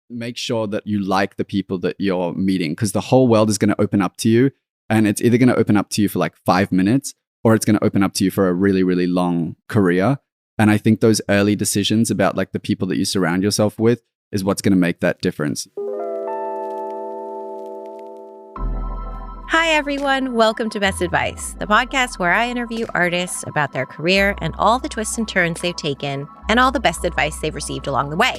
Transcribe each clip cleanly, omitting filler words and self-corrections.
make sure that you like the people that you're meeting, because the whole world is going to open up to you, and it's either going to open up to you for like 5 minutes or it's going to open up to you for a really, really long career. And I think those early decisions about like the people that you surround yourself with is what's going to make that difference. Hi, everyone. Welcome to Best Advice, the podcast where I interview artists about their career and all the twists and turns they've taken and all the best advice they've received along the way.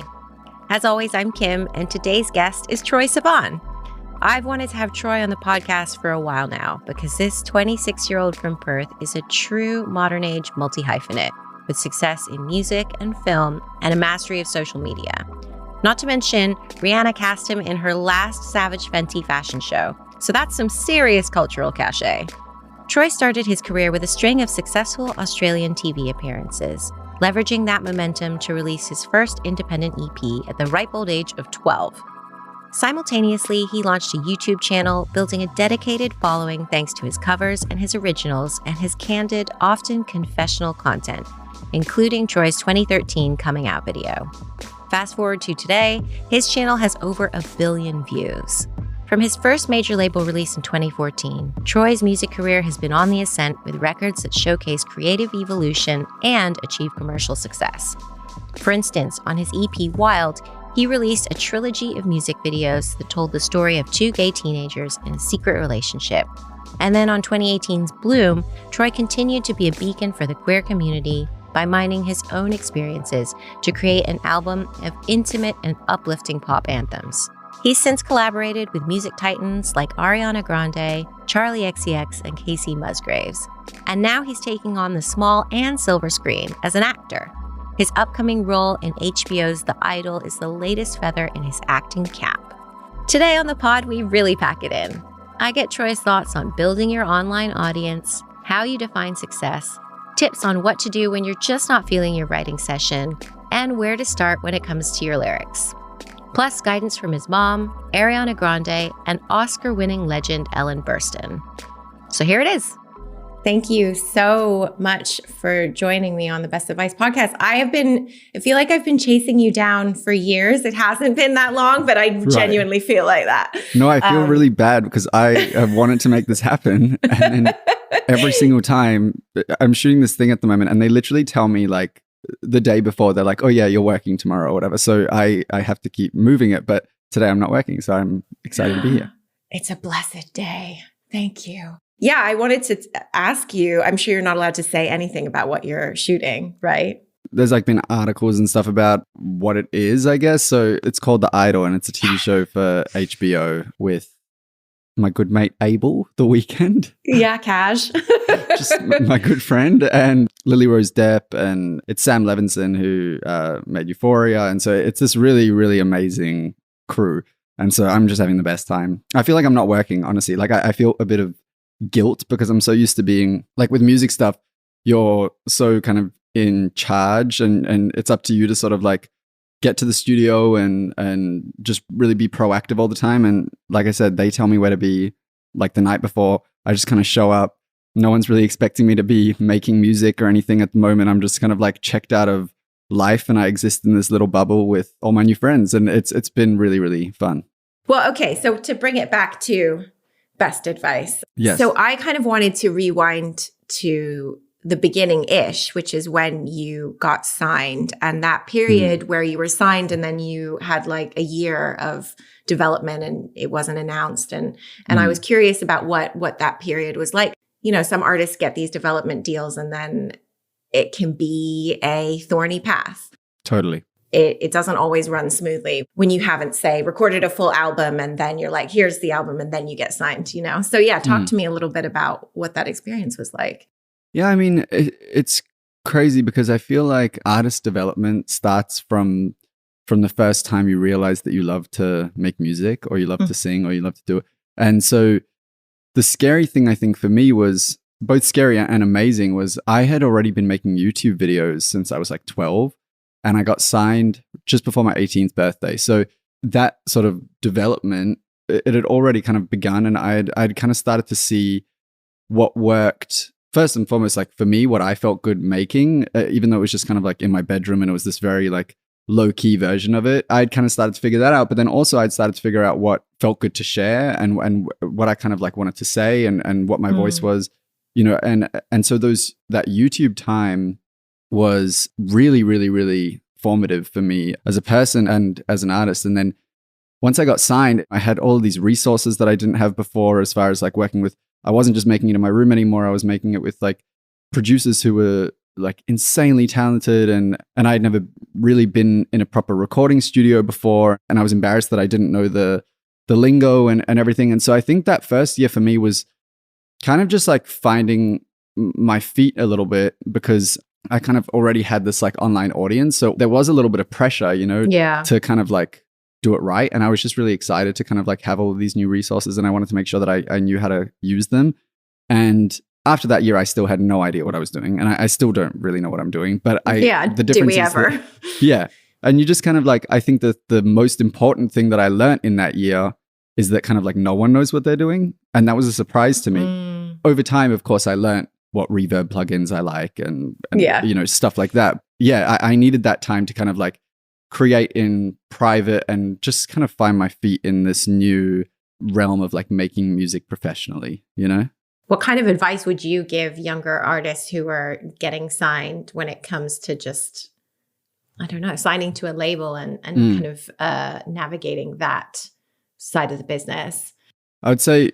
As always, I'm Kim, and today's guest is Troye Sivan. I've wanted to have Troye on the podcast for a while now because this 26-year-old from Perth is a true modern-age multi-hyphenate with success in music and film and a mastery of social media. Not to mention, Rihanna cast him in her last Savage Fenty fashion show, so that's some serious cultural cachet. Troye started his career with a string of successful Australian TV appearances, leveraging that momentum to release his first independent EP at the ripe old age of 12. Simultaneously, he launched a YouTube channel, building a dedicated following thanks to his covers and his originals and his candid, often confessional content, including Troye's 2013 coming out video. Fast forward to today, his channel has over 1 billion views. From his first major label release in 2014, Troye's music career has been on the ascent with records that showcase creative evolution and achieve commercial success. For instance, on his EP Wild, he released a trilogy of music videos that told the story of 2 gay teenagers in a secret relationship. And then on 2018's Bloom, Troye continued to be a beacon for the queer community by mining his own experiences to create an album of intimate and uplifting pop anthems. He's since collaborated with music titans like Ariana Grande, Charli XCX, and Casey Musgraves. And now he's taking on the small and silver screen as an actor. His upcoming role in HBO's The Idol is the latest feather in his acting cap. Today on the pod, we really pack it in. I get Troye's thoughts on building your online audience, how you define success, tips on what to do when you're just not feeling your writing session, and where to start when it comes to your lyrics. Plus guidance from his mom, Ariana Grande, and Oscar-winning legend Ellen Burstyn. So here it is. Thank you so much for joining me on the Best Advice podcast. I feel like I've been chasing you down for years. It hasn't been that long, but I genuinely feel like that. No, I feel really bad because I have wanted to make this happen. And then every single time, I'm shooting this thing at the moment, and they literally tell me like, the day before, they're like, oh yeah, you're working tomorrow or whatever. So I have to keep moving it. But today I'm not working. So I'm excited to be here. It's a blessed day. Thank you. Yeah, I wanted to ask you, I'm sure you're not allowed to say anything about what you're shooting, right? There's like been articles and stuff about what it is, I guess. So it's called The Idol, and it's a TV show for HBO with my good mate Abel The Weeknd. Yeah, Cash. Just my good friend, and Lily Rose Depp, and it's Sam Levinson who made Euphoria, and so it's this really, really amazing crew, and so I'm just having the best time. I feel like I'm not working, honestly. Like I feel a bit of guilt because I'm so used to being like with music stuff, you're so kind of in charge, and it's up to you to sort of like get to the studio and just really be proactive all the time. And like I said, they tell me where to be like the night before. I just kind of show up. No one's really expecting me to be making music or anything at the moment. I'm just kind of like checked out of life, and I exist in this little bubble with all my new friends. And it's been really, really fun. Well, okay. So to bring it back to Best Advice. Yes. So I kind of wanted to rewind to the beginning-ish, which is when you got signed, and that period where you were signed and then you had like a year of development and it wasn't announced. And I was curious about what that period was like. You know, some artists get these development deals and then it can be a thorny path. Totally. It doesn't always run smoothly when you haven't, say, recorded a full album and then you're like, here's the album, and then you get signed, you know? So yeah, talk to me a little bit about what that experience was like. Yeah, I mean, it's crazy because I feel like artist development starts from the first time you realize that you love to make music, or you love to sing, or you love to do it. And so the scary thing, I think, for me was both scary and amazing was I had already been making YouTube videos since I was like 12, and I got signed just before my 18th birthday. So that sort of development, it had already kind of begun, and I'd kind of started to see what worked. First and foremost, like for me, what I felt good making, even though it was just kind of like in my bedroom and it was this very like low-key version of it. I'd kind of started to figure that out, but then also I'd started to figure out what felt good to share and what I kind of like wanted to say and what my voice was, you know, and so that YouTube time was really, really, really formative for me as a person and as an artist. And then once I got signed, I had all of these resources that I didn't have before, as far as like working with, I wasn't just making it in my room anymore. I was making it with like producers who were like insanely talented, and I'd never really been in a proper recording studio before, and I was embarrassed that I didn't know the lingo and everything. And so I think that first year for me was kind of just like finding my feet a little bit, because I kind of already had this like online audience, so there was a little bit of pressure, you know, to kind of like do it right. And I was just really excited to kind of like have all of these new resources, and I wanted to make sure that I knew how to use them. And after that year, I still had no idea what I was doing, and I still don't really know what I'm doing. But the difference do we ever? Yeah, and you just kind of like, I think that the most important thing that I learned in that year is that kind of like no one knows what they're doing, and that was a surprise to me. Over time, of course, I learned what reverb plugins I like and you know, stuff like that. Yeah, I needed that time to kind of like create in private and just kind of find my feet in this new realm of like making music professionally, you know? What kind of advice would you give younger artists who are getting signed when it comes to just, I don't know, signing to a label and kind of navigating that side of the business? I would say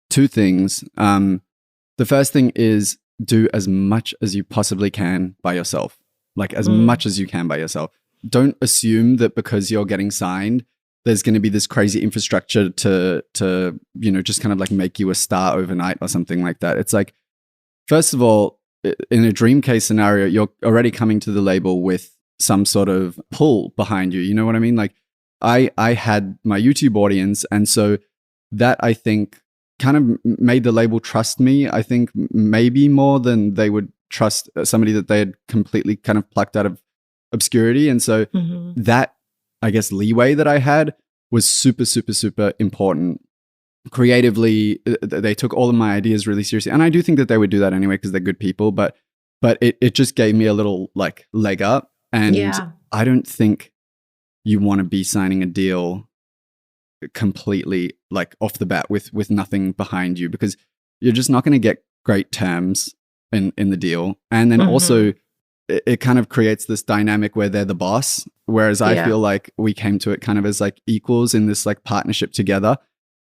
two things. The first thing is do as much as you possibly can by yourself, like as much as you can by yourself. Don't assume that because you're getting signed, there's going to be this crazy infrastructure to, you know, just kind of like make you a star overnight or something like that. It's like, first of all, in a dream case scenario, you're already coming to the label with some sort of pull behind you. You know what I mean? Like I had my YouTube audience. And so that, I think, kind of made the label trust me, I think maybe more than they would trust somebody that they had completely kind of plucked out of obscurity. And so that, I guess, leeway that I had was super, super, super important. Creatively, they took all of my ideas really seriously. And I do think that they would do that anyway, because they're good people, but it just gave me a little like leg up. And I don't think you want to be signing a deal completely like off the bat with nothing behind you, because you're just not going to get great terms in the deal. And then also it kind of creates this dynamic where they're the boss, whereas I feel like we came to it kind of as like equals in this like partnership together,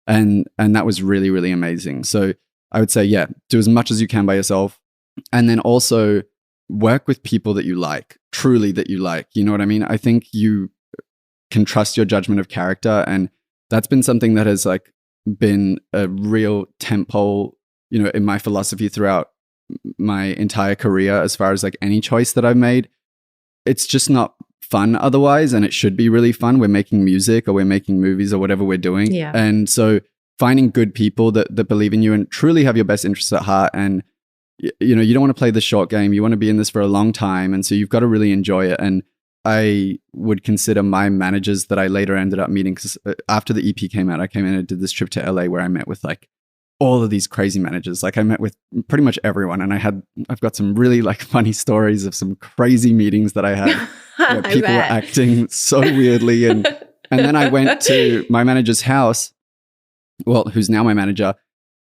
and that was really, really amazing. So I would say, yeah, do as much as you can by yourself, and then also work with people that you like, truly that you like. You know what I mean? I think you can trust your judgment of character, and that's been something that has like been a real tentpole, you know, in my philosophy throughout my entire career. As far as like any choice that I've made, it's just not fun otherwise, and it should be really fun. We're making music or we're making movies or whatever we're doing. And so finding good people that believe in you and truly have your best interests at heart, and you know, you don't want to play the short game. You want to be in this for a long time, and so you've got to really enjoy it. And I would consider my managers that I later ended up meeting, because after the EP came out, I came in and did this trip to LA where I met with like all of these crazy managers. Like I met with pretty much everyone, and I've got some really like funny stories of some crazy meetings that I had where people were acting so weirdly. And then I went to my manager's house, well, who's now my manager.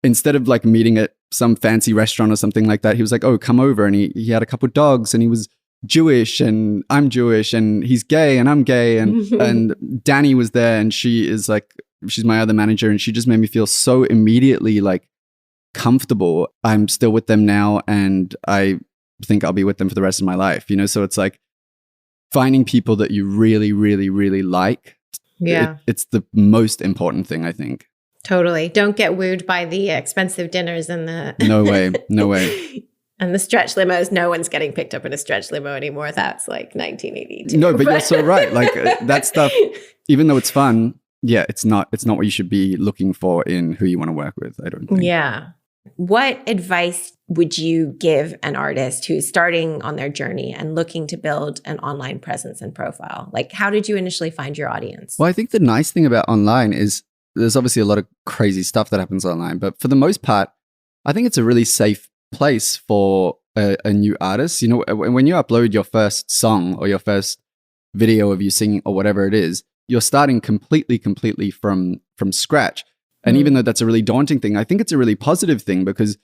Instead of like meeting at some fancy restaurant or something like that, he was like, oh, come over. And he had a couple of dogs, and he was Jewish and I'm Jewish, and he's gay and I'm gay. And Danny was there, and she's my other manager, and she just made me feel so immediately like comfortable. I'm still with them now, and I think I'll be with them for the rest of my life, you know? So it's like finding people that you really, really, really like. Yeah. It's the most important thing, I think. Totally. Don't get wooed by the expensive dinners and the... No way. And the stretch limos. No one's getting picked up in a stretch limo anymore. That's like 1982. No, but you're so right. Like that stuff, even though it's fun, yeah, it's not what you should be looking for in who you want to work with, I don't think. Yeah. What advice would you give an artist who's starting on their journey and looking to build an online presence and profile? Like, how did you initially find your audience? Well, I think the nice thing about online is there's obviously a lot of crazy stuff that happens online, but for the most part, I think it's a really safe place for a new artist. You know, when you upload your first song or your first video of you singing or whatever it is, you're starting completely from scratch. And even though that's a really daunting thing, I think it's a really positive thing because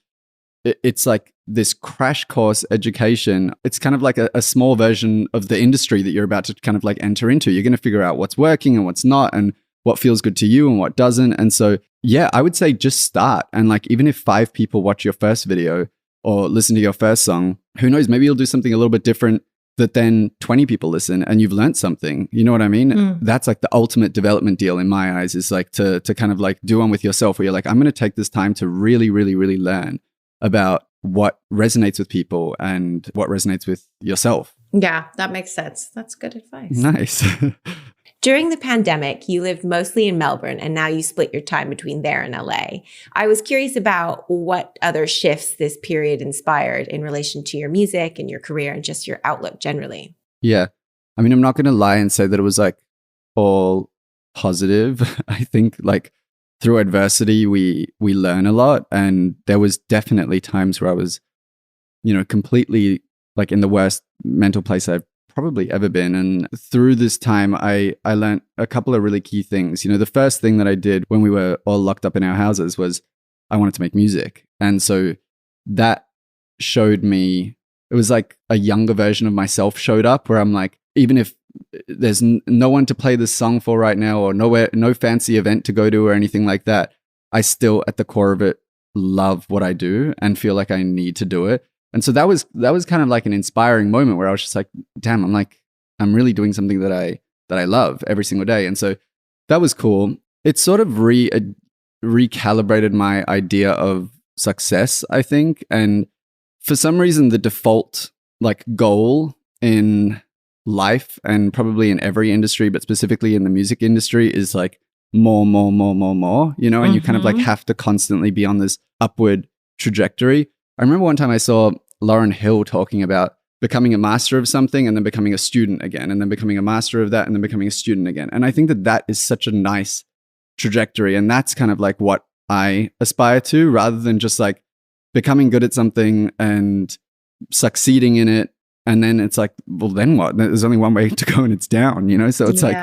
it's like this crash course education. It's kind of like a small version of the industry that you're about to kind of like enter into. You're going to figure out what's working and what's not and what feels good to you and what doesn't. And so, yeah, I would say just start. And like, even if 5 people watch your first video or listen to your first song, who knows, maybe you'll do something a little bit different that then 20 people listen and you've learned something. You know what I mean? That's like the ultimate development deal in my eyes, is like to kind of like do one with yourself where you're like, I'm going to take this time to really learn about what resonates with people and what resonates with yourself. Yeah, that makes sense. That's good advice. Nice. During the pandemic, you lived mostly in Melbourne, and now you split your time between there and LA. I was curious about what other shifts this period inspired in relation to your music and your career and just your outlook generally. Yeah. I mean, I'm not going to lie and say that it was like all positive. I think like through adversity, we learn a lot. And there was definitely times where I was, you know, completely like in the worst mental place I've probably ever been. And through this time, I learned a couple of really key things. You know, the first thing that I did when we were all locked up in our houses was I wanted to make music. And so that showed me, it was like a younger version of myself showed up, where I'm like, even if there's no one to play this song for right now, or no fancy event to go to or anything like that, I still at the core of it love what I do and feel like I need to do it. And so that was kind of like an inspiring moment where I was just like, damn, I'm really doing something that I love every single day. And so that was cool. It sort of recalibrated my idea of success, I think. And for some reason, the default like goal in life, and probably in every industry, but specifically in the music industry, is like more, you know, and you kind of like have to constantly be on this upward trajectory. I remember one time I saw Lauryn Hill talking about becoming a master of something and then becoming a student again, and then becoming a master of that and then becoming a student again. And I think that is such a nice trajectory. And that's kind of like what I aspire to, rather than just like becoming good at something and succeeding in it. And then it's like, well, then what? There's only one way to go and it's down, you know? So it's like,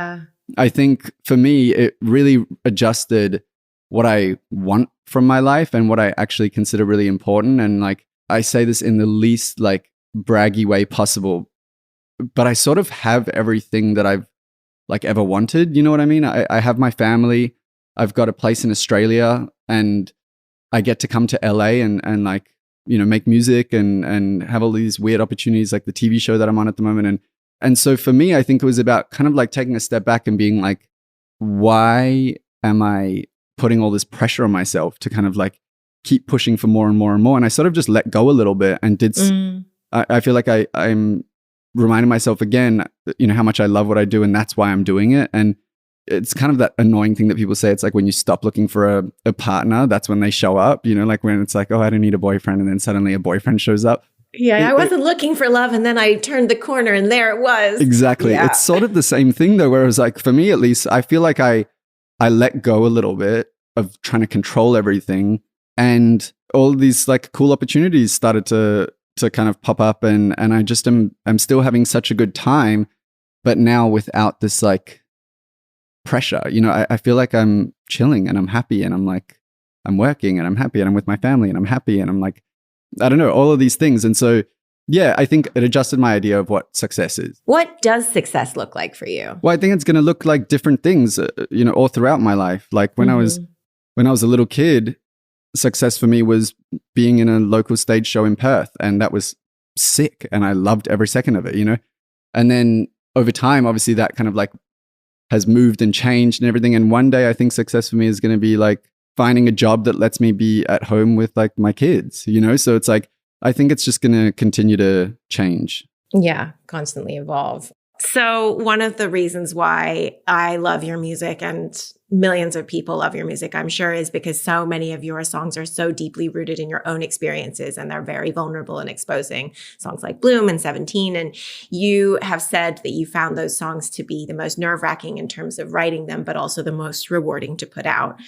I think for me, it really adjusted what I want from my life and what I actually consider really important. And like, I say this in the least like braggy way possible, but I sort of have everything that I've like ever wanted. You know what I mean? I have my family, I've got a place in Australia, and I get to come to LA and like, you know, make music and have all these weird opportunities like the TV show that I'm on at the moment. And so for me, I think it was about kind of like taking a step back and being like, why am I putting all this pressure on myself to kind of like keep pushing for more and more and more? And I sort of just let go a little bit and did, I feel like I'm reminding myself again, you know, how much I love what I do, and that's why I'm doing it. And it's kind of that annoying thing that people say. It's like when you stop looking for a partner, that's when they show up, you know, like when it's like, oh, I don't need a boyfriend. And then suddenly a boyfriend shows up. Yeah, I wasn't looking for love, and then I turned the corner and there it was. Exactly. Yeah. It's sort of the same thing though, where it was like, for me at least, I feel like I let go a little bit of trying to control everything, and all these like cool opportunities started to kind of pop up, and I just I'm still having such a good time, but now without this like pressure. You know, I feel like I'm chilling and I'm happy, and I'm like, I'm working and I'm happy, and I'm with my family and I'm happy, and I'm like, I don't know, all of these things. And so, yeah, I think it adjusted my idea of what success is. What does success look like for you? Well, I think it's going to look like different things, you know, all throughout my life. Like when I was a little kid, success for me was being in a local stage show in Perth, and that was sick, and I loved every second of it, you know. And then over time, obviously, that kind of like has moved and changed and everything. And one day I think success for me is going to be like finding a job that lets me be at home with like my kids, you know? So it's like, I think it's just going to continue to change. Yeah, constantly evolve. So one of the reasons why I love your music, and millions of people love your music, I'm sure, is because so many of your songs are so deeply rooted in your own experiences, and they're very vulnerable and exposing. Songs like Bloom and 17. And you have said that you found those songs to be the most nerve-wracking in terms of writing them, but also the most rewarding to put out.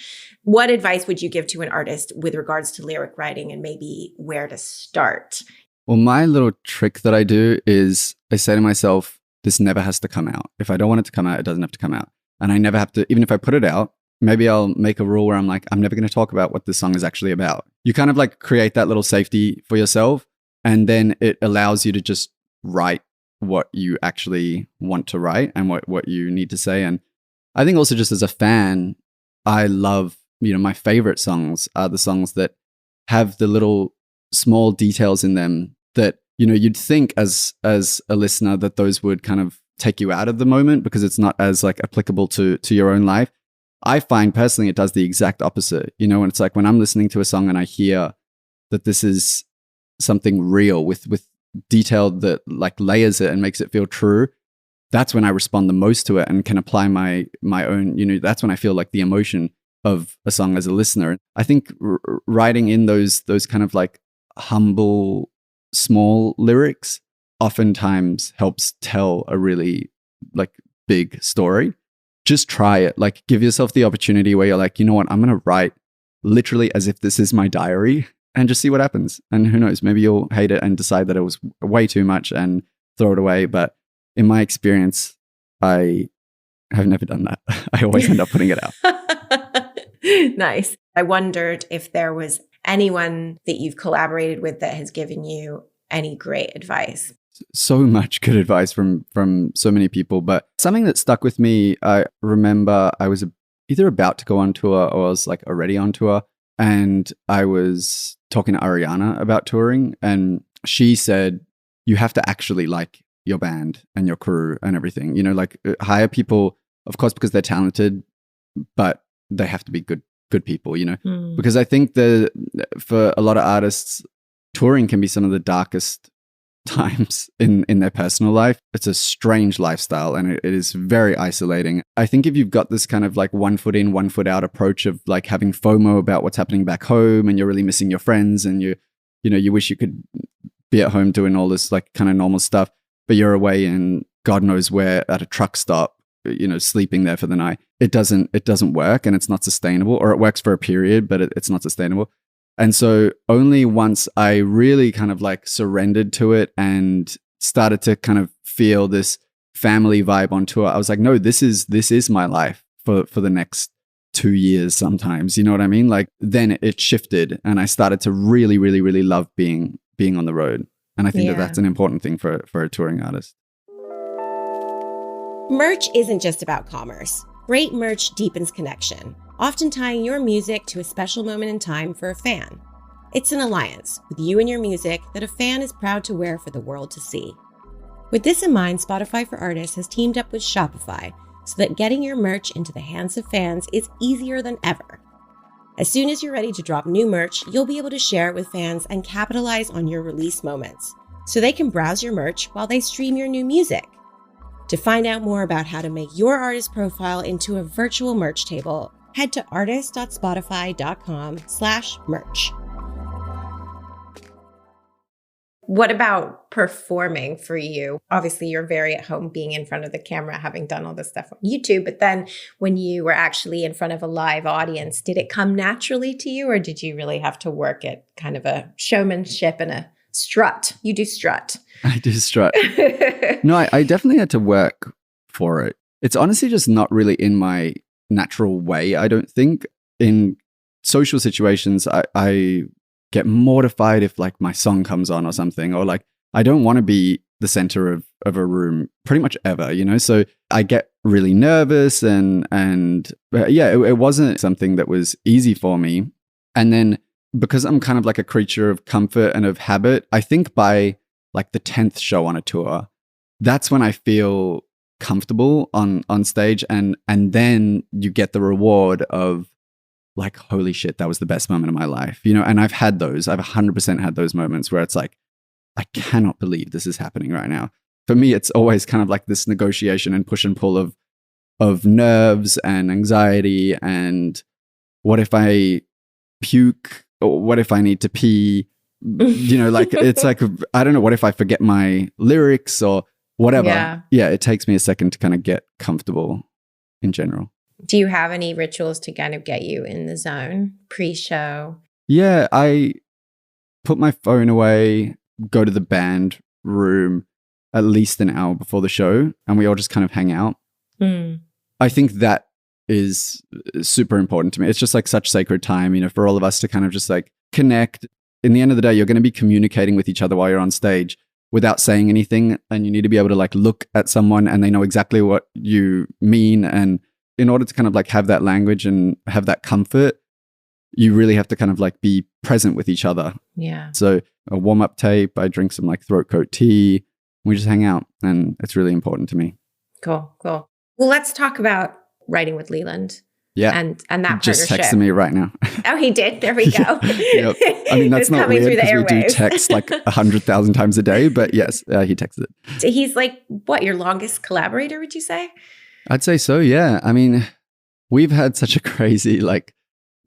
What advice would you give to an artist with regards to lyric writing, and maybe where to start? Well, my little trick that I do is I say to myself, this never has to come out. If I don't want it to come out, it doesn't have to come out. And I never have to, even if I put it out, maybe I'll make a rule where I'm like, I'm never going to talk about what this song is actually about. You kind of like create that little safety for yourself. And then it allows you to just write what you actually want to write and what you need to say. And I think also just as a fan, I love, my favorite songs are the songs that have the little small details in them that, you'd think as a listener that those would kind of take you out of the moment because it's not as like applicable to your own life. I find personally it does the exact opposite. And it's like when I'm listening to a song and I hear that this is something real with detail that like layers it and makes it feel true, that's when I respond the most to it and can apply my own, that's when I feel like the emotion of a song as a listener. I think writing in those kind of like humble, small lyrics oftentimes helps tell a really like big story. Just try it. Like give yourself the opportunity where you're like, you know what, I'm going to write literally as if this is my diary and just see what happens. And who knows, maybe you'll hate it and decide that it was way too much and throw it away. But in my experience, I have never done that. I always end up putting it out. Nice. I wondered if there was anyone that you've collaborated with that has given you any great advice. So much good advice from so many people, but something that stuck with me, I remember I was either about to go on tour or I was like already on tour, and I was talking to Ariana about touring, and she said, you have to actually like your band and your crew and everything, like hire people, of course, because they're talented, but they have to be good people, because I think for a lot of artists, touring can be some of the darkest times in their personal life. It's a strange lifestyle and it is very isolating. I think if you've got this kind of like 1 foot in, 1 foot out approach of like having FOMO about what's happening back home and you're really missing your friends and you wish you could be at home doing all this like kind of normal stuff, but you're away in God knows where at a truck stop, sleeping there for the night. It doesn't work and it's not sustainable, or it works for a period, but it's not sustainable. And so only once I really kind of like surrendered to it and started to kind of feel this family vibe on tour, I was like, no, this is my life for the next 2 years sometimes. You know what I mean? Like then it shifted and I started to really, really, really love being on the road. And I think that's an important thing for a touring artist. Merch isn't just about commerce. Great merch deepens connection, often tying your music to a special moment in time for a fan. It's an alliance with you and your music that a fan is proud to wear for the world to see. With this in mind, Spotify for Artists has teamed up with Shopify so that getting your merch into the hands of fans is easier than ever. As soon as you're ready to drop new merch, you'll be able to share it with fans and capitalize on your release moments, so they can browse your merch while they stream your new music. To find out more about how to make your artist profile into a virtual merch table, head to artist.spotify.com/merch. What about performing for you? Obviously, you're very at home being in front of the camera, having done all this stuff on YouTube. But then when you were actually in front of a live audience, did it come naturally to you, or did you really have to work at kind of a showmanship and a strut? You do strut. I do strut. No, I definitely had to work for it. It's honestly just not really in my natural way, I don't think. In social situations, I get mortified if like my song comes on or something, or like I don't want to be the center of a room pretty much ever, So I get really nervous and it wasn't something that was easy for me. And then because I'm kind of like a creature of comfort and of habit, I think by like the 10th show on a tour, that's when I feel comfortable on stage, and then you get the reward of like, holy shit, that was the best moment of my life, and I've had those. I've 100% had those moments where it's like, I cannot believe this is happening right now. For me, it's always kind of like this negotiation and push and pull of nerves and anxiety, and what if I puke, or what if I need to pee? Like it's like, I don't know, what if I forget my lyrics or whatever. Yeah, it takes me a second to kind of get comfortable in general. Do you have any rituals to kind of get you in the zone pre-show? Yeah, I put my phone away, go to the band room, at least an hour before the show and we all just kind of hang out. I think that is super important to me. It's just like such sacred time, you know, for all of us to kind of just like connect. In the end of the day, you're going to be communicating with each other while you're on stage without saying anything. And you need to be able to like look at someone and they know exactly what you mean. And in order to kind of like have that language and have that comfort, you really have to kind of like be present with each other. Yeah. So a warm-up tape, I drink some like throat coat tea, we just hang out, and it's really important to me. Cool. Well, let's talk about writing with Leland. Yeah. And that just partnership. texted me right now. Oh, he did? There we go. Yep. I mean, that's not weird because we do text like 100,000 times a day, but yes, he texted it. So he's like, what, your longest collaborator, would you say? I'd say so, yeah. I mean, we've had such a crazy like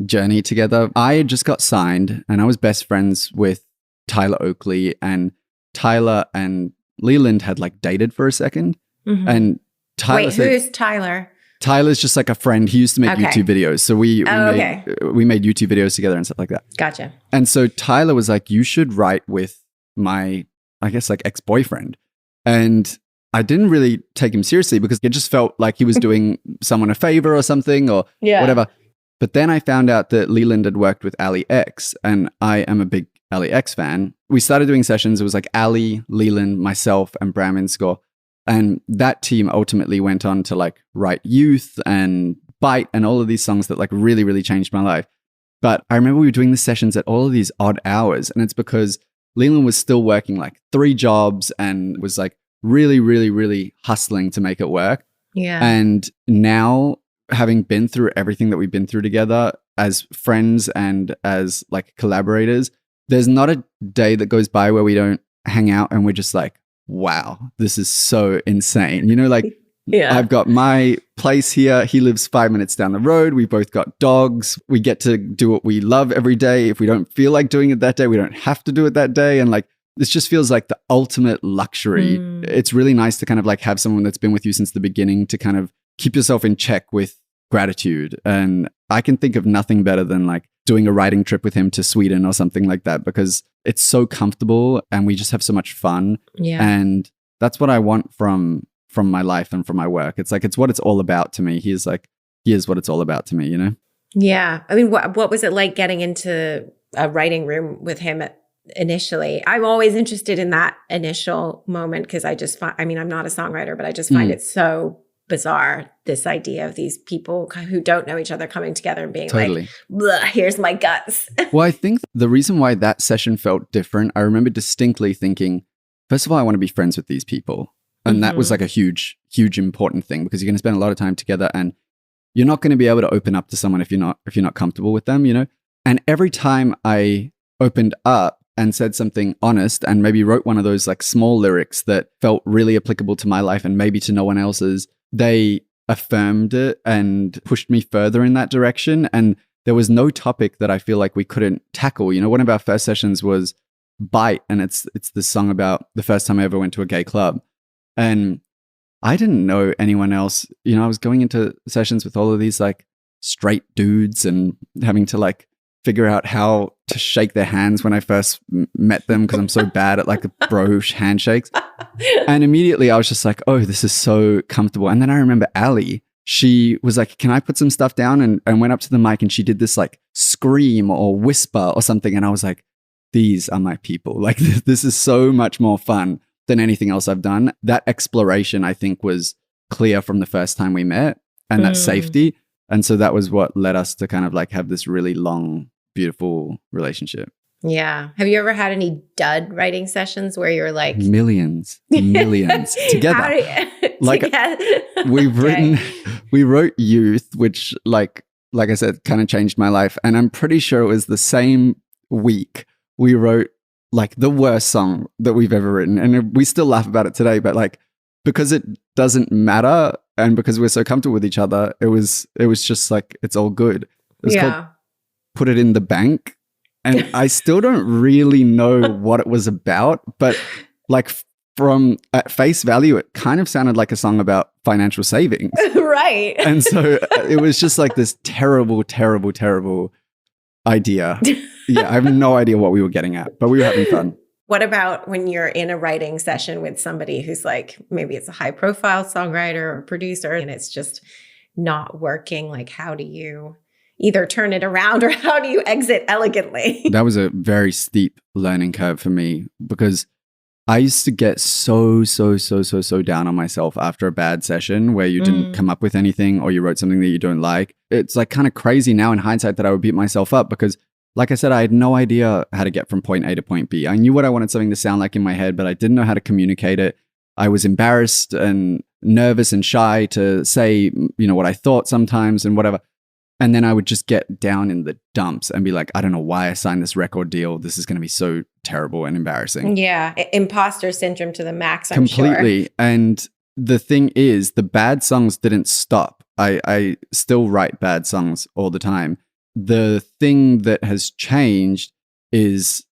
journey together. I just got signed and I was best friends with Tyler Oakley, and Tyler and Leland had like dated for a second. And Tyler who's Tyler? Tyler's just like a friend. He used to make YouTube videos. So we made YouTube videos together and stuff like that. Gotcha. And so Tyler was like, you should write with my, I guess, like ex-boyfriend. And I didn't really take him seriously because it just felt like he was doing someone a favor or something or whatever. But then I found out that Leland had worked with Ali X, and I am a big Ali X fan. We started doing sessions. It was like Ali, Leland, myself, and Bram Score. And that team ultimately went on to like write Youth and Bite and all of these songs that like really, really changed my life. But I remember we were doing the sessions at all of these odd hours. And it's because Leland was still working like 3 jobs and was like really, really, really hustling to make it work. Yeah. And now, having been through everything that we've been through together as friends and as like collaborators, there's not a day that goes by where we don't hang out and we're just like, wow, this is so insane. You know, like I've got my place here. He lives 5 minutes down the road. We both got dogs. We get to do what we love every day. If we don't feel like doing it that day, we don't have to do it that day. And like, this just feels like the ultimate luxury. It's really nice to kind of like have someone that's been with you since the beginning to kind of keep yourself in check with gratitude. And I can think of nothing better than like doing a writing trip with him to Sweden or something like that, because it's so comfortable and we just have so much fun. Yeah. And that's what I want from my life and from my work. It's like, it's what it's all about to me. He is what it's all about to me, you know? Yeah. I mean, what was it like getting into a writing room with him initially? I'm always interested in that initial moment because I just find, I mean, I'm not a songwriter, but I just find it so bizarre, this idea of these people who don't know each other coming together and being like, here's my guts. Well, I think the reason why that session felt different, I remember distinctly thinking, first of all, I want to be friends with these people. And that was like a huge, huge important thing because you're going to spend a lot of time together and you're not going to be able to open up to someone if you're not comfortable with them, you know? And every time I opened up and said something honest and maybe wrote one of those like small lyrics that felt really applicable to my life and maybe to no one else's, they affirmed it and pushed me further in that direction. And there was no topic that I feel like we couldn't tackle. You know, one of our first sessions was Bite, and it's this song about the first time I ever went to a gay club. And I didn't know anyone else. You know, I was going into sessions with all of these like straight dudes and having to like figure out how to shake their hands when I first met them because I'm so bad at like the bro handshakes. And immediately I was just like, oh, this is so comfortable. And then I remember Ali, she was like, can I put some stuff down? And went up to the mic and she did this like scream or whisper or something. And I was like, these are my people. Like this is so much more fun than anything else I've done. That exploration, I think, was clear from the first time we met, and that safety. And so that was what led us to kind of like have this really long, beautiful relationship. Yeah. Have you ever had any dud writing sessions where you're like millions together? Like we wrote Youth, which like I said, kind of changed my life. And I'm pretty sure it was the same week we wrote like the worst song that we've ever written. And we still laugh about it today, but like, because it doesn't matter and because we're so comfortable with each other, it was just like, it's all good. It was called Put It in the Bank. And I still don't really know what it was about, but like from at face value, it kind of sounded like a song about financial savings. Right. And so it was just like this terrible, terrible, terrible idea. Yeah, I have no idea what we were getting at, but we were having fun. What about when you're in a writing session with somebody who's like, maybe it's a high profile songwriter or producer and it's just not working? Like, how do you either turn it around or how do you exit elegantly? That was a very steep learning curve for me because I used to get so down on myself after a bad session where you didn't come up with anything or you wrote something that you don't like. It's like kind of crazy now in hindsight that I would beat myself up because, like I said, I had no idea how to get from point A to point B. I knew what I wanted something to sound like in my head, but I didn't know how to communicate it. I was embarrassed and nervous and shy to say, what I thought sometimes and whatever. And then I would just get down in the dumps and be like, I don't know why I signed this record deal. This is going to be so terrible and embarrassing. Yeah. Imposter syndrome to the max, I'm Completely. sure. And the thing is, the bad songs didn't stop. I still write bad songs all the time. The thing that has changed is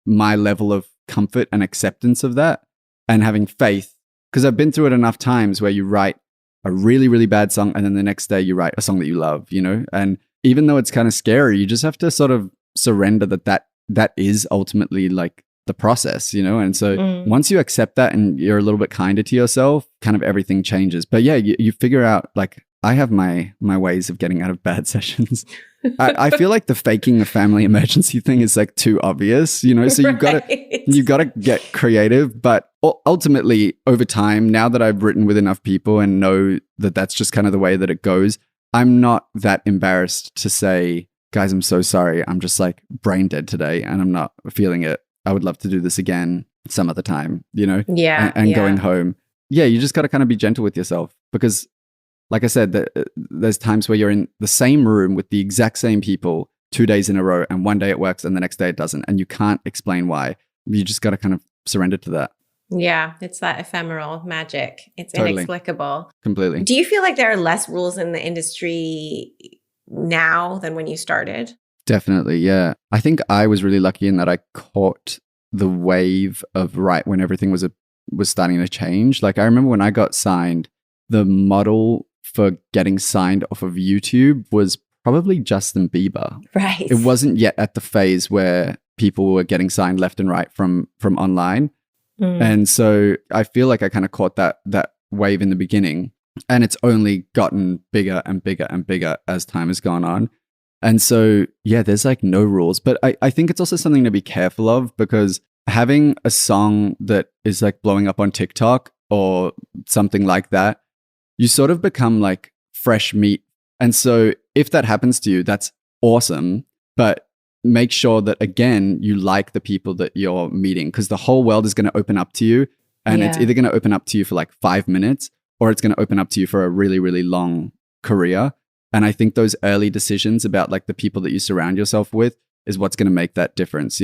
my level of comfort and acceptance of that and having faith. Because I've been through it enough times where you write a really, really bad song and then the next day you write a song that you love, And even though it's kind of scary, you just have to sort of surrender that is ultimately like the process, And so once you accept that and you're a little bit kinder to yourself, kind of everything changes. But yeah, you figure out like I have my ways of getting out of bad sessions. I feel like the faking a family emergency thing is like too obvious, So you've got to get creative. But ultimately, over time, now that I've written with enough people and know that that's just kind of the way that it goes, I'm not that embarrassed to say, guys, I'm so sorry. I'm just like brain dead today and I'm not feeling it. I would love to do this again some other time, Yeah. And going home. Yeah, you just got to kind of be gentle with yourself because, like I said, there's times where you're in the same room with the exact same people 2 days in a row and one day it works and the next day it doesn't. And you can't explain why. You just got to kind of surrender to that. Yeah, it's that ephemeral magic. It's Totally. Inexplicable. Completely. Do you feel like there are less rules in the industry now than when you started? Definitely, yeah. I think I was really lucky in that I caught the wave of right when everything was starting to change. Like I remember when I got signed, the model for getting signed off of YouTube was probably Justin Bieber. Right. It wasn't yet at the phase where people were getting signed left and right from online. And so I feel like I kind of caught that wave in the beginning, and it's only gotten bigger and bigger and bigger as time has gone on. And so, yeah, there's like no rules, but I think it's also something to be careful of because having a song that is like blowing up on TikTok or something like that, you sort of become like fresh meat. And so if that happens to you, that's awesome. But make sure that, again, you like the people that you're meeting because the whole world is going to open up to you. And it's either going to open up to you for like 5 minutes or it's going to open up to you for a really, really long career. And I think those early decisions about like the people that you surround yourself with is what's going to make that difference,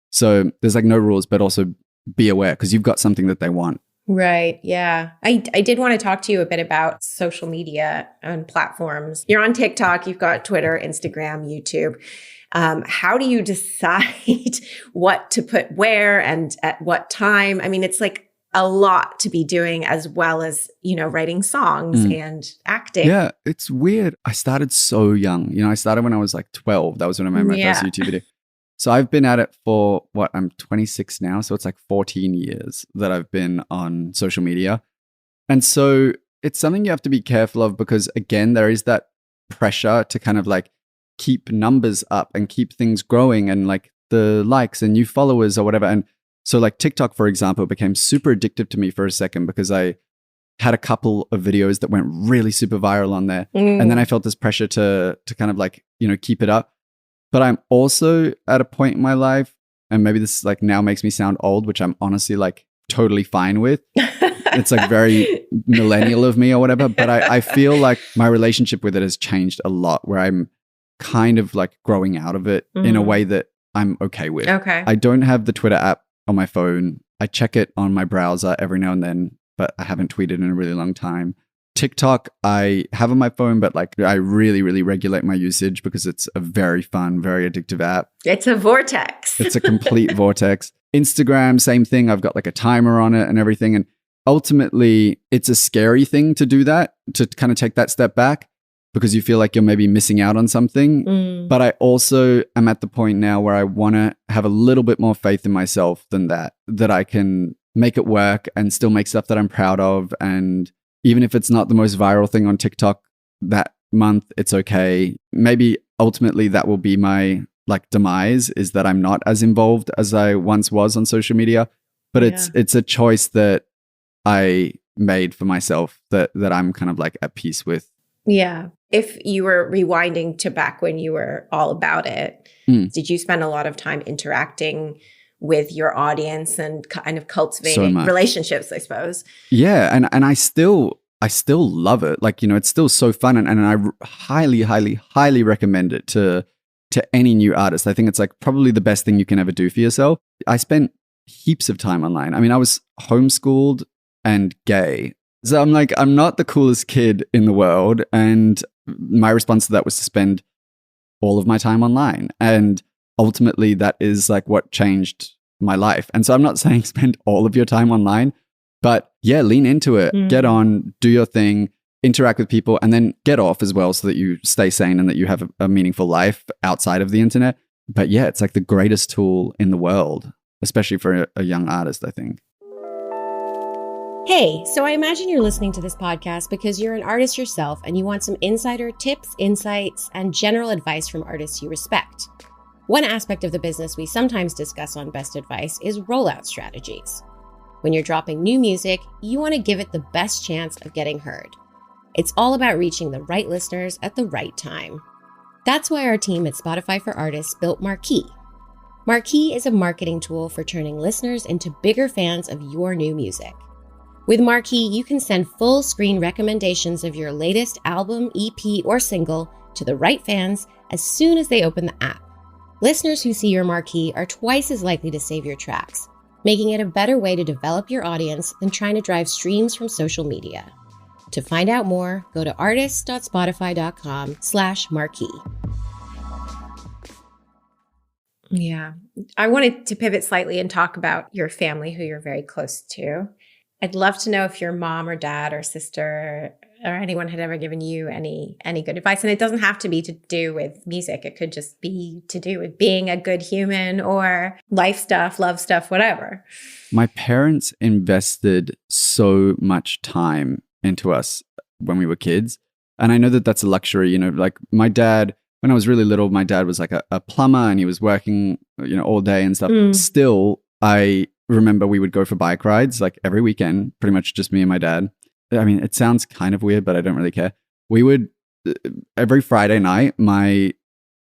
So there's like no rules, but also be aware because you've got something that they want. Right. Yeah. I did want to talk to you a bit about social media and platforms. You're on TikTok, you've got Twitter, Instagram, YouTube. How do you decide what to put where and at what time? I mean, it's like a lot to be doing as well as, writing songs and acting. Yeah, it's weird. I started so young. I started when I was like 12. That was when I made my first YouTube video. So I've been at it for I'm 26 now. So it's like 14 years that I've been on social media. And so it's something you have to be careful of because, again, there is that pressure to kind of like keep numbers up and keep things growing and like the likes and new followers or whatever. And so like TikTok, for example, became super addictive to me for a second because I had a couple of videos that went really super viral on there. And then I felt this pressure to kind of like, keep it up. But I'm also at a point in my life, and maybe this like now makes me sound old, which I'm honestly like totally fine with. It's like very millennial of me or whatever. But I feel like my relationship with it has changed a lot where I'm kind of like growing out of it in a way that I'm okay with. Okay. I don't have the Twitter app on my phone. I check it on my browser every now and then, but I haven't tweeted in a really long time. TikTok, I have on my phone, but like I really, really regulate my usage because it's a very fun, very addictive app. It's a vortex. It's a complete vortex. Instagram, same thing. I've got like a timer on it and everything. And ultimately, it's a scary thing to do that, to kind of take that step back. because you feel like you're maybe missing out on something. But I also am at the point now where I want to have a little bit more faith in myself than that I can make it work and still make stuff that I'm proud of. And even if it's not the most viral thing on TikTok that month, it's okay. Maybe ultimately that will be my like demise, is that I'm not as involved as I once was on social media. But it's a choice that I made for myself that I'm kind of like at peace with. Yeah. If you were rewinding to back when you were all about it, did you spend a lot of time interacting with your audience and kind of cultivating relationships, I suppose? Yeah. And I still love it. Like, it's still so fun. And I highly, highly, highly recommend it to any new artist. I think it's like probably the best thing you can ever do for yourself. I spent heaps of time online. I mean, I was homeschooled and gay. So I'm like, I'm not the coolest kid in the world. And my response to that was to spend all of my time online. And ultimately, that is like what changed my life. And so I'm not saying spend all of your time online, but yeah, lean into it, get on, do your thing, interact with people, and then get off as well so that you stay sane and that you have a meaningful life outside of the internet. But yeah, it's like the greatest tool in the world, especially for a young artist, I think. Hey, so I imagine you're listening to this podcast because you're an artist yourself and you want some insider tips, insights, and general advice from artists you respect. One aspect of the business we sometimes discuss on Best Advice is rollout strategies. When you're dropping new music, you want to give it the best chance of getting heard. It's all about reaching the right listeners at the right time. That's why our team at Spotify for Artists built Marquee. Marquee is a marketing tool for turning listeners into bigger fans of your new music. With Marquee, you can send full screen recommendations of your latest album, EP, or single to the right fans as soon as they open the app. Listeners who see your Marquee are twice as likely to save your tracks, making it a better way to develop your audience than trying to drive streams from social media. To find out more, go to artists.spotify.com/marquee. Yeah. I wanted to pivot slightly and talk about your family, who you're very close to. I'd love to know if your mom or dad or sister or anyone had ever given you any good advice. And it doesn't have to be to do with music. It could just be to do with being a good human or life stuff, love stuff, whatever. My parents invested so much time into us when we were kids. And I know that that's a luxury, like my dad, when I was really little, my dad was like a plumber and he was working, all day and stuff. Still, I remember we would go for bike rides like every weekend, pretty much just me and my dad. I mean, it sounds kind of weird, but I don't really care. We would, every Friday night, my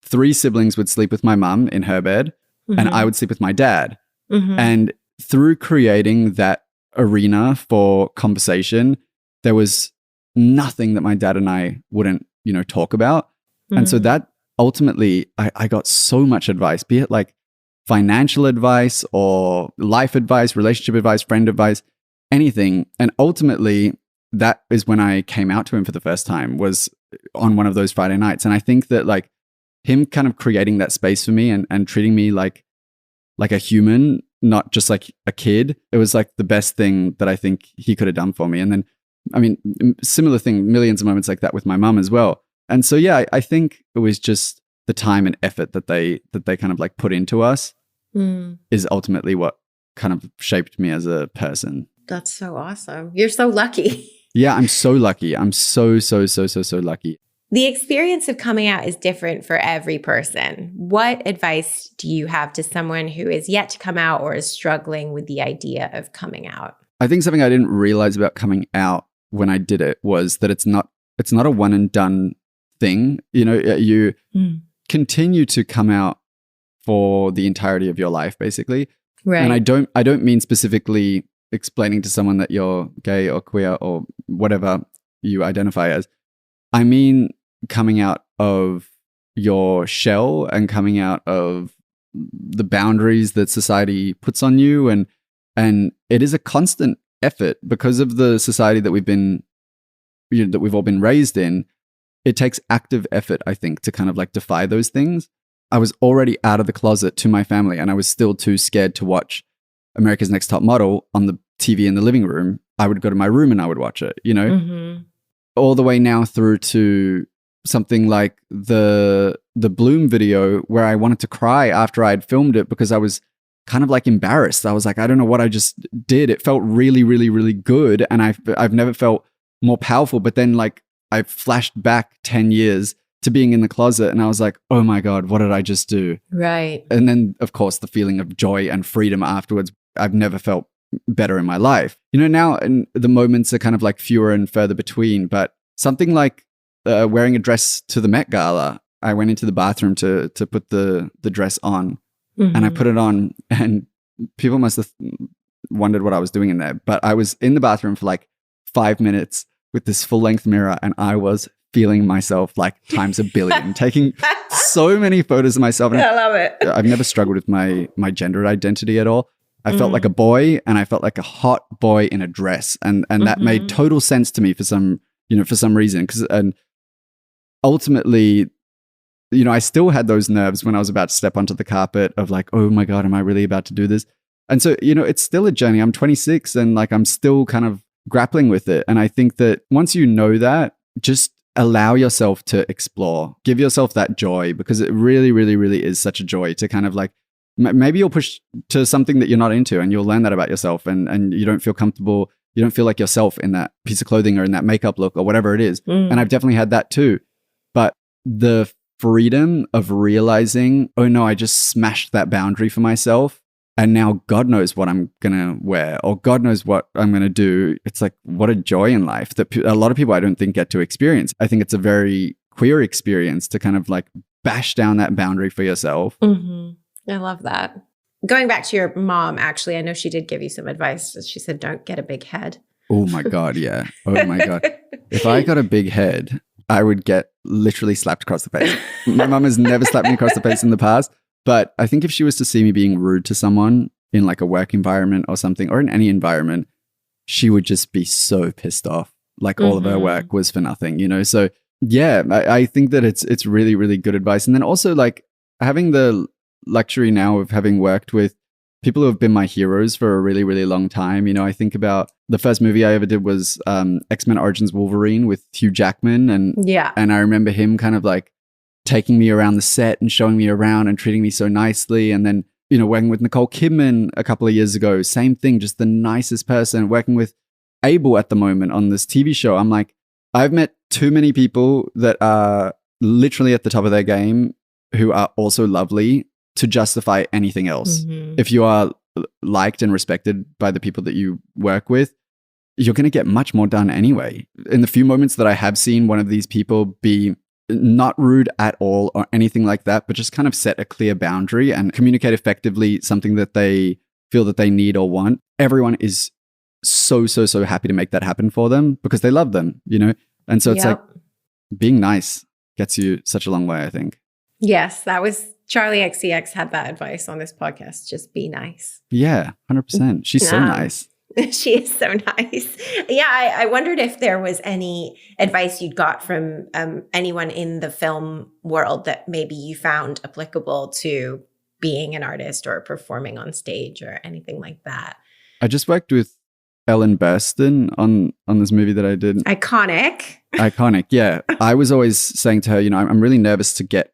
3 siblings would sleep with my mum in her bed and I would sleep with my dad. And through creating that arena for conversation, there was nothing that my dad and I wouldn't, talk about. And so that ultimately, I got so much advice, be it like financial advice or life advice, relationship advice, friend advice, anything. And ultimately, that is when I came out to him for the first time, was on one of those Friday nights. And I think that like him kind of creating that space for me and treating me like a human, not just like a kid, it was like the best thing that I think he could have done for me. And then, I mean, similar thing, millions of moments like that with my mum as well. And so, yeah, I think it was just the time and effort that they kind of like put into us is ultimately what kind of shaped me as a person. That's so awesome. You're so lucky. Yeah, I'm so lucky. I'm so lucky. The experience of coming out is different for every person. What advice do you have to someone who is yet to come out or is struggling with the idea of coming out? I think something I didn't realize about coming out when I did it was that it's not a one and done thing. You continue to come out for the entirety of your life, basically. Right. And I don't mean specifically explaining to someone that you're gay or queer or whatever you identify as. I mean coming out of your shell and coming out of the boundaries that society puts on you, and it is a constant effort because of the society that we've all been raised in. It takes active effort, I think, to kind of like defy those things. I was already out of the closet to my family and I was still too scared to watch America's Next Top Model on the TV in the living room. I would go to my room and I would watch it, all the way now through to something like the Bloom video where I wanted to cry after I'd filmed it because I was kind of like embarrassed. I was like, I don't know what I just did. It felt really, really, really good. And I've never felt more powerful. But then like I flashed back 10 years to being in the closet and I was like, oh my God, what did I just do? Right. And then of course the feeling of joy and freedom afterwards, I've never felt better in my life. You know, now and the moments are kind of like fewer and further between, but something like wearing a dress to the Met Gala, I went into the bathroom to put the dress on and I put it on and people must have wondered what I was doing in there. But I was in the bathroom for like 5 minutes with this full length mirror and I was feeling myself like times a billion, taking so many photos of myself. And I love it. I've never struggled with my gender identity at all. I felt like a boy and I felt like a hot boy in a dress. And that made total sense to me for some reason. And ultimately, you know, I still had those nerves when I was about to step onto the carpet of like, oh my God, am I really about to do this? And so, you know, it's still a journey. I'm 26 and like, I'm still kind of grappling with it. And I think that once you know that, just allow yourself to explore, give yourself that joy because it really, really, really is such a joy to kind of like, maybe you'll push to something that you're not into and you'll learn that about yourself and you don't feel comfortable. You don't feel like yourself in that piece of clothing or in that makeup look or whatever it is. And I've definitely had that too. But the freedom of realizing, oh no, I just smashed that boundary for myself. And now God knows what I'm going to wear or God knows what I'm going to do. It's like, what a joy in life that a lot of people I don't think get to experience. I think it's a very queer experience to kind of like bash down that boundary for yourself. I love that. Going back to your mom, actually, I know she did give you some advice. She said, don't get a big head. Oh my God. Yeah. Oh my God. If I got a big head, I would get literally slapped across the face. My mom has never slapped me across the face in the past. But I think if she was to see me being rude to someone in like a work environment or something, or in any environment, she would just be so pissed off. Like all of her work was for nothing, you know? So yeah, I think that it's really, really good advice. And then also like having the luxury now of having worked with people who have been my heroes for a really, really long time. You know, I think about the first movie I ever did was X-Men Origins Wolverine with Hugh Jackman. And I remember him kind of like taking me around the set and showing me around and treating me so nicely. And then, you know, working with Nicole Kidman a couple of years ago, same thing, just the nicest person. Working with Abel at the moment on this TV show. I'm like, I've met too many people that are literally at the top of their game who are also lovely to justify anything else. If you are liked and respected by the people that you work with, you're going to get much more done anyway. In the few moments that I have seen one of these people be not rude at all or anything like that, but just kind of set a clear boundary and communicate effectively something that they feel that they need or want, everyone is so happy to make that happen for them because they love them, you know? And so it's like being nice gets you such a long way, I think. Yes, that was Charlie XCX had that advice on this podcast. Just be nice. Yeah, 100%. She's so nice. She is so nice. Yeah, I wondered if there was any advice you'd got from anyone in the film world that maybe you found applicable to being an artist or performing on stage or anything like that. I just worked with Ellen Burstyn on this movie that I did. Iconic, yeah. I was always saying to her, you know, I'm really nervous to get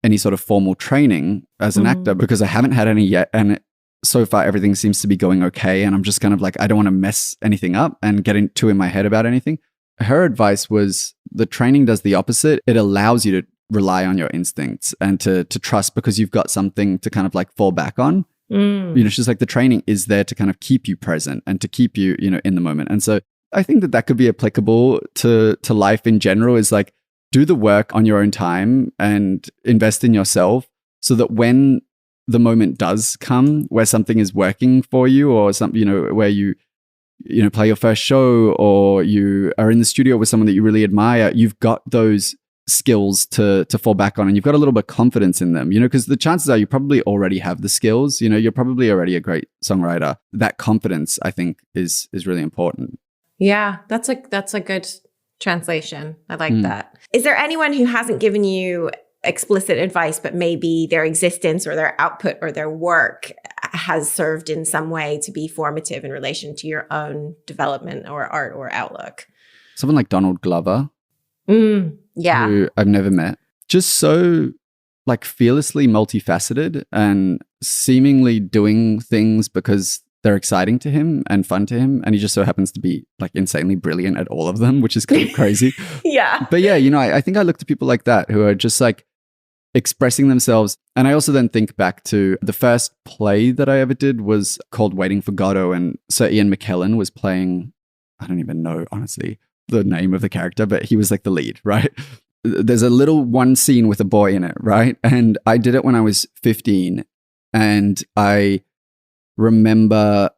any sort of formal training as an actor because I haven't had any yet. And so far, everything seems to be going okay. And I'm just kind of like, I don't want to mess anything up and get too in my head about anything. Her advice was the training does the opposite. It allows you to rely on your instincts and to trust because you've got something to kind of like fall back on. You know, it's just like the training is there to kind of keep you present and to keep you, you know, in the moment. And so I think that could be applicable to life in general is like, do the work on your own time and invest in yourself so that when the moment does come where something is working for you or something, you know, where you know, play your first show or you are in the studio with someone that you really admire, you've got those skills to fall back on and you've got a little bit of confidence in them, you know, because the chances are you probably already have the skills, you know, you're probably already a great songwriter. That confidence, I think, is really important. Yeah, that's a good translation. I like that. Is there anyone who hasn't given you explicit advice, but maybe their existence or their output or their work has served in some way to be formative in relation to your own development or art or outlook? Someone like Donald Glover. Yeah. who I've never met. Just so like fearlessly multifaceted and seemingly doing things because they're exciting to him and fun to him. And he just so happens to be like insanely brilliant at all of them, which is kind of crazy. Yeah. But yeah, you know, I think I look to people like that who are just like expressing themselves. And I also then think back to the first play that I ever did was called Waiting for Godot. And Sir Ian McKellen was playing, I don't even know, honestly, the name of the character, but he was like the lead, right? There's a little one scene with a boy in it, right? And I did it when I was 15. And I remember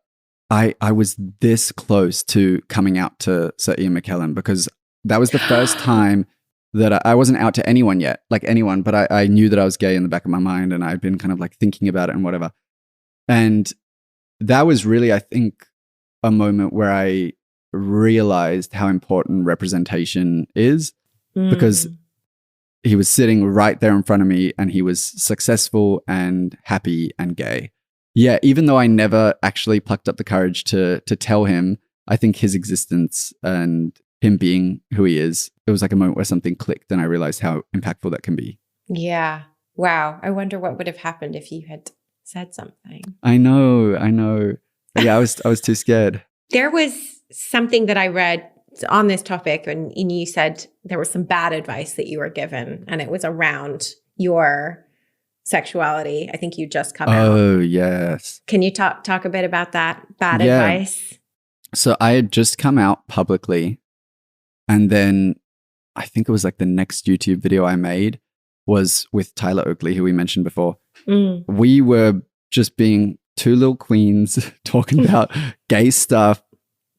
I was this close to coming out to Sir Ian McKellen because that was the first time that I wasn't out to anyone yet, like anyone, but I knew that I was gay in the back of my mind and I'd been kind of like thinking about it and whatever. And that was really, I think, a moment where I realized how important representation is because he was sitting right there in front of me and he was successful and happy and gay. Yeah, even though I never actually plucked up the courage to tell him, I think his existence and him being who he is, it was like a moment where something clicked and I realized how impactful that can be. Yeah. Wow. I wonder what would have happened if you had said something. I know. Yeah, I was too scared. There was something that I read on this topic and you said there was some bad advice that you were given and it was around your sexuality. I think you just come out. Oh, yes. Can you talk a bit about that bad advice? So I had just come out publicly and then I think it was like the next YouTube video I made was with Tyler Oakley, who we mentioned before. We were just being two little queens talking about gay stuff.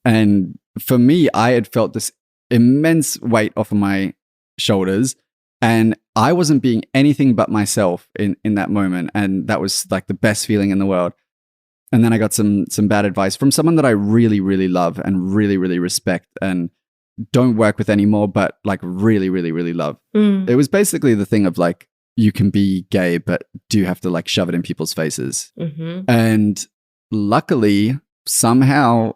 And for me, I had felt this immense weight off of my shoulders and I wasn't being anything but myself in that moment. And that was like the best feeling in the world. And then I got some bad advice from someone that I really, really love and really, really respect and don't work with anymore, but like really, really, really love. It was basically the thing of like, you can be gay, but do you have to like shove it in people's faces? And luckily, somehow,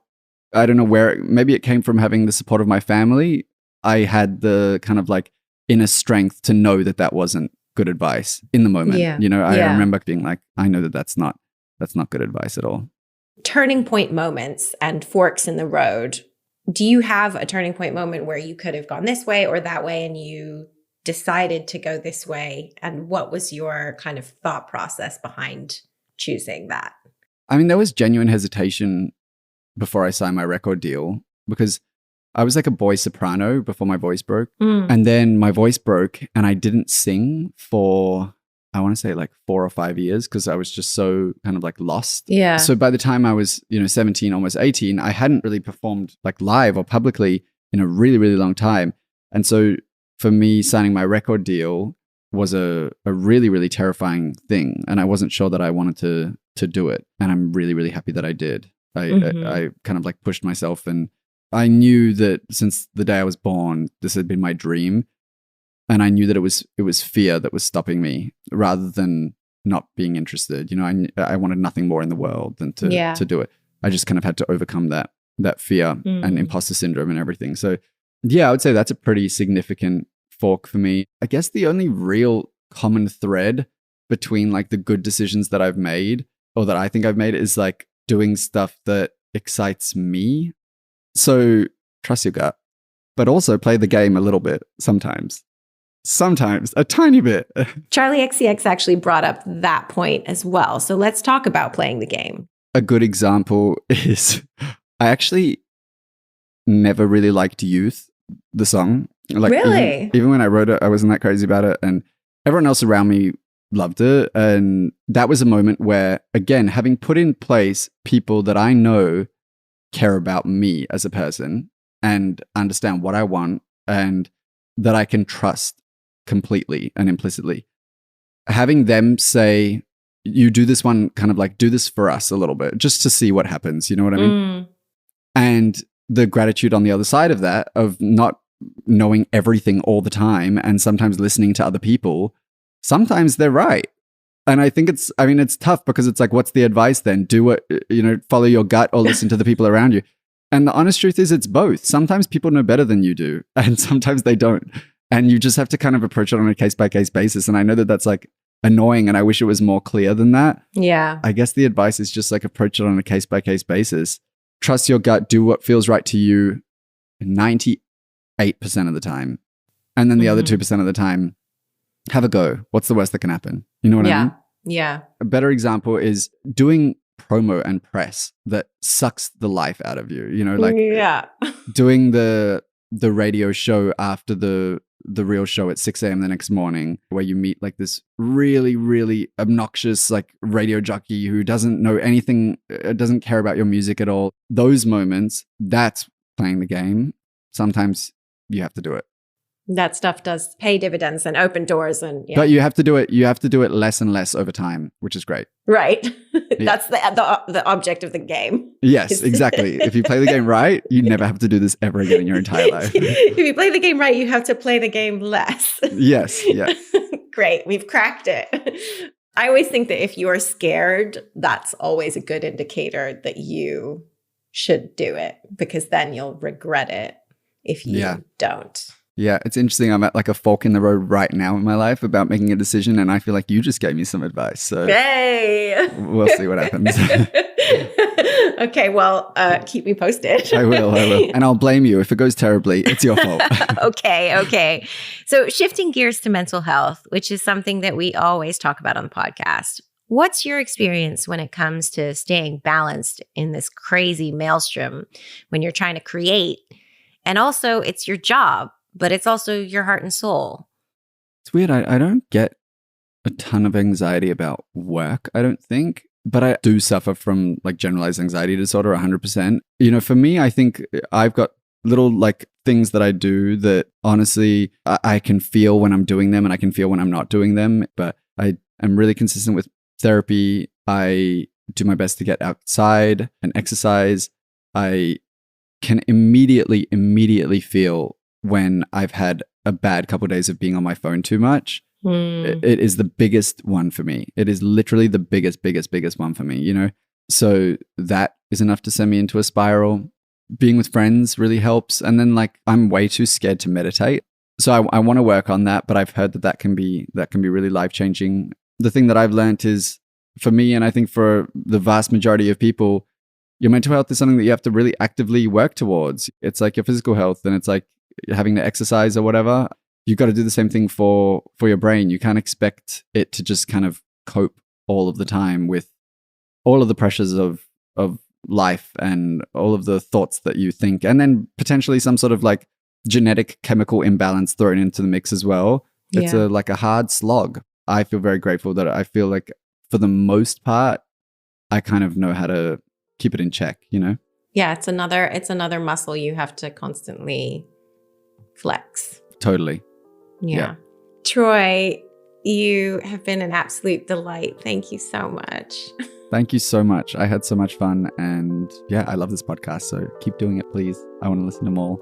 I don't know where, maybe it came from having the support of my family. I had the kind of like inner strength to know that that wasn't good advice in the moment. Yeah. You know, I remember being like, I know that that's not good advice at all. Turning point moments and forks in the road. Do you have a turning point moment where you could have gone this way or that way and you decided to go this way? And what was your kind of thought process behind choosing that? I mean, there was genuine hesitation before I signed my record deal because I was like a boy soprano before my voice broke. And then my voice broke and I didn't sing for, I want to say like 4 or 5 years because I was just so kind of like lost. Yeah. So by the time I was, 17, almost 18, I hadn't really performed like live or publicly in a really, really long time. And so for me, signing my record deal was a really, really terrifying thing. And I wasn't sure that I wanted to do it. And I'm really, really happy that I did. I kind of like pushed myself and I knew that since the day I was born, this had been my dream. And I knew that it was fear that was stopping me rather than not being interested. I wanted nothing more in the world than to do it. I just kind of had to overcome that fear and imposter syndrome and everything. So yeah, I would say that's a pretty significant fork for me. I guess the only real common thread between like the good decisions that I've made or that I think I've made is like doing stuff that excites me. So trust your gut, but also play the game a little bit sometimes. Sometimes, a tiny bit. Charlie XCX actually brought up that point as well. So let's talk about playing the game. A good example is I actually never really liked Youth, the song. Like, really? Even when I wrote it, I wasn't that crazy about it. And everyone else around me loved it. And that was a moment where, again, having put in place people that I know care about me as a person and understand what I want and that I can trust completely and implicitly. Having them say, you do this one, kind of like do this for us a little bit, just to see what happens. You know what I mean? And the gratitude on the other side of that, of not knowing everything all the time and sometimes listening to other people, sometimes they're right. And I think it's tough because it's like, what's the advice then? Do what, follow your gut or listen to the people around you. And the honest truth is it's both. Sometimes people know better than you do and sometimes they don't. And you just have to kind of approach it on a case-by-case basis. And I know that that's like annoying and I wish it was more clear than that. Yeah. I guess the advice is just like approach it on a case-by-case basis. Trust your gut, do what feels right to you 98% of the time. And then the other 2% of the time, have a go. What's the worst that can happen? You know what I mean? Yeah. A better example is doing promo and press that sucks the life out of you. You know, like doing the radio show after the real show at 6 a.m. the next morning, where you meet like this really, really obnoxious like radio jockey who doesn't know anything, doesn't care about your music at all. Those moments, that's playing the game. Sometimes you have to do it. That stuff does pay dividends and open doors, and but you have to do it. You have to do it less and less over time, which is great. Right. That's the object of the game. Yes, exactly. If you play the game right, you never have to do this ever again in your entire life. If you play the game right, you have to play the game less. Yes. Yeah. Great. We've cracked it. I always think that if you are scared, that's always a good indicator that you should do it, because then you'll regret it if you don't. Yeah, it's interesting. I'm at like a fork in the road right now in my life about making a decision, and I feel like you just gave me some advice. So we'll see what happens. Okay, well, keep me posted. I will. And I'll blame you. If it goes terribly, it's your fault. Okay. So shifting gears to mental health, which is something that we always talk about on the podcast. What's your experience when it comes to staying balanced in this crazy maelstrom when you're trying to create? And also, it's your job, but it's also your heart and soul. It's weird. I don't get a ton of anxiety about work, I don't think. But I do suffer from like generalized anxiety disorder 100%. You know, for me, I think I've got little like things that I do that honestly I can feel when I'm doing them and I can feel when I'm not doing them. But I am really consistent with therapy. I do my best to get outside and exercise. I can immediately feel when I've had a bad couple of days of being on my phone too much. It is the biggest one for me. It is literally the biggest one for me, you know? So that is enough to send me into a spiral. Being with friends really helps. And then like, I'm way too scared to meditate. So I want to work on that, but I've heard that can be really life-changing. The thing that I've learned is, for me, and I think for the vast majority of people, your mental health is something that you have to really actively work towards. It's like your physical health, and it's like having to exercise or whatever. You've got to do the same thing for your brain. You can't expect it to just kind of cope all of the time with all of the pressures of life and all of the thoughts that you think, and then potentially some sort of like genetic chemical imbalance thrown into the mix as well. It's like a hard slog. I feel very grateful that I feel like for the most part, I kind of know how to keep it in check, you know? Yeah, it's another muscle you have to constantly flex. Totally. Yeah. Troye, you have been an absolute delight. Thank you so much. Thank you so much. I had so much fun, and yeah, I love this podcast. So keep doing it, please. I want to listen to more.